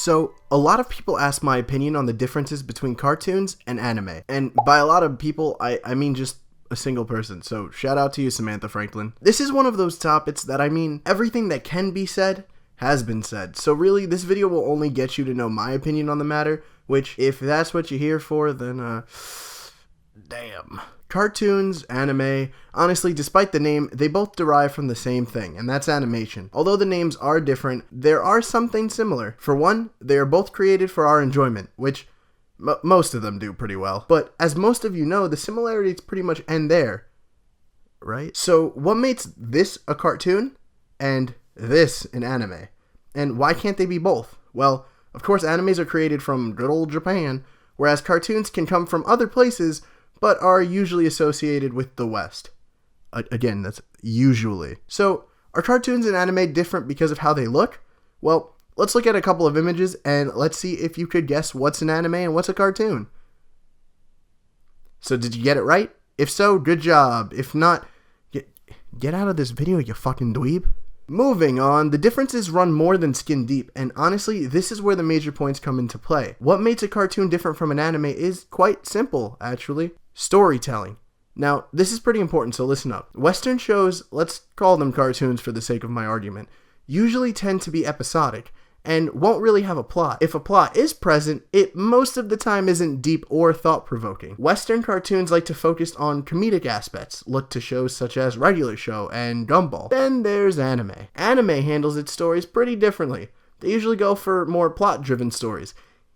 So, a lot of people ask my opinion on the differences between cartoons and anime. And by a lot of people, I mean just a single person. So, shout out to you, Samantha Franklin. This is one of those topics that everything that can be said has been said. So really, this video will only get you to know my opinion on the matter, which, if that's what you're here for, then, damn. Cartoons, anime, honestly, despite the name, they both derive from the same thing, and that's animation. Although the names are different, there are some things similar. For one, they are both created for our enjoyment, which most of them do pretty well. But as most of you know, the similarities pretty much end there, right? So what makes this a cartoon and this an anime? And why can't they be both? Well, of course, animes are created from good old Japan, whereas cartoons can come from other places, but are usually associated with the West. Again, that's usually. So, are cartoons and anime different because of how they look? Well, let's look at a couple of images and let's see if you could guess what's an anime and what's a cartoon. So, did you get it right? If so, good job. If not, get out of this video, you fucking dweeb. Moving on, the differences run more than skin deep, and honestly, this is where the major points come into play. What makes a cartoon different from an anime is quite simple, actually. Storytelling. Now, this is pretty important, so listen up. Western shows, let's call them cartoons for the sake of my argument, usually tend to be episodic, and won't really have a plot. If a plot is present, it most of the time isn't deep or thought-provoking. Western cartoons like to focus on comedic aspects, look to shows such as Regular Show and Gumball. Then there's anime. Anime handles its stories pretty differently. They usually go for more plot-driven stories,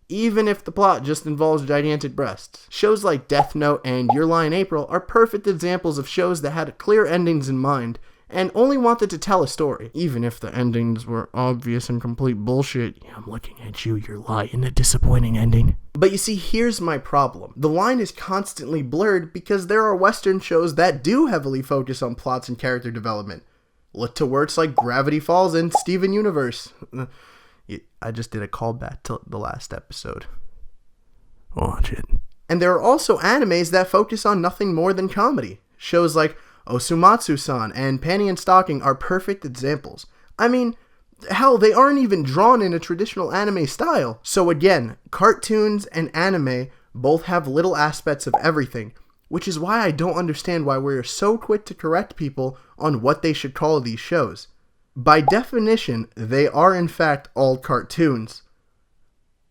even if the plot just involves gigantic breasts. Shows like Death Note and Your Lie in April are perfect examples of shows that had clear endings in mind, and only wanted to tell a story, even if the endings were obvious and complete bullshit. Yeah, I'm looking at you, Your Lie in a disappointing ending. But you see, here's my problem. The line is constantly blurred because there are Western shows that do heavily focus on plots and character development. Look to works like Gravity Falls and Steven Universe. I just did a callback to the last episode. Watch it. And there are also animes that focus on nothing more than comedy. Shows like Osumatsu-san and Panty and Stocking are perfect examples. I mean, hell, they aren't even drawn in a traditional anime style. So again, cartoons and anime both have little aspects of everything, which is why I don't understand why we're so quick to correct people on what they should call these shows. By definition, they are in fact all cartoons.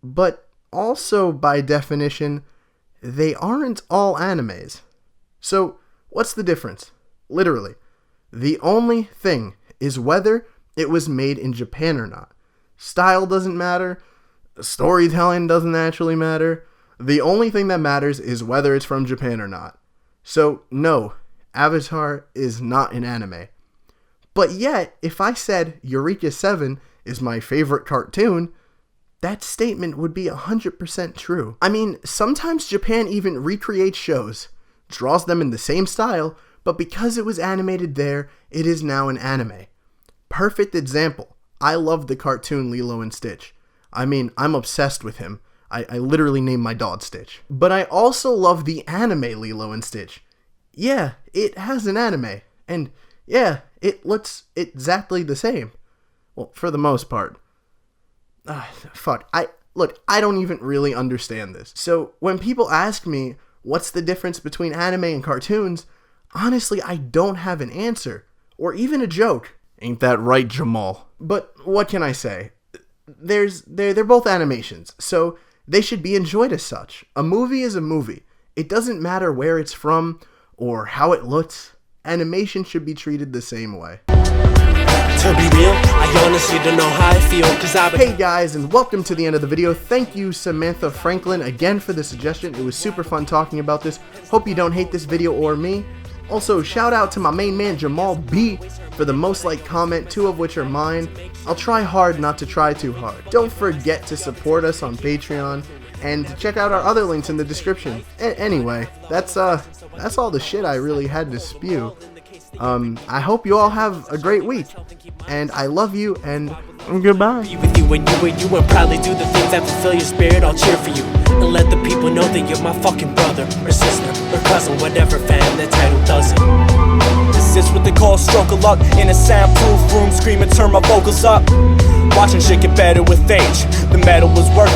But also by definition, they aren't all animes. So, what's the difference? Literally, the only thing is whether it was made in Japan or not. Style doesn't matter. Storytelling doesn't actually matter. The only thing that matters is whether it's from Japan or not. So, no, Avatar is not an anime. But yet, if I said Eureka 7 is my favorite cartoon, that statement would be 100% true. I mean, sometimes Japan even recreates shows, draws them in the same style, but because it was animated there, it is now an anime. Perfect example. I love the cartoon Lilo and Stitch. I mean, I'm obsessed with him. I literally named my dog Stitch. But I also love the anime Lilo and Stitch. Yeah, it has an anime. And yeah, it looks exactly the same. Well, for the most part. Fuck. I don't even really understand this. So when people ask me, what's the difference between anime and cartoons? Honestly, I don't have an answer, or even a joke. Ain't that right, Jamal? But what can I say? They're both animations, so they should be enjoyed as such. A movie is a movie. It doesn't matter where it's from or how it looks. Animation should be treated the same way. To be real, I honestly don't know how I feel, Hey guys, and welcome to the end of the video. Thank you, Samantha Franklin, again for the suggestion. It was super fun talking about this. Hope you don't hate this video or me. Also, shout out to my main man Jamal B for the most liked comment, 2 of which are mine. I'll try hard not to try too hard. Don't forget to support us on Patreon and to check out our other links in the description. Anyway, that's all the shit I really had to spew. I hope you all have a great week, and I love you, and goodbye. Be with you when you and proudly do the things that fulfill your spirit. I'll cheer for you and let the people know that you're my fucking brother or sister or cousin, whatever fan the title doesn't. Assist with the call, stroke of luck in a soundproof room, screaming, turn my vocals up. Watching shit get better with age. The metal was worth it.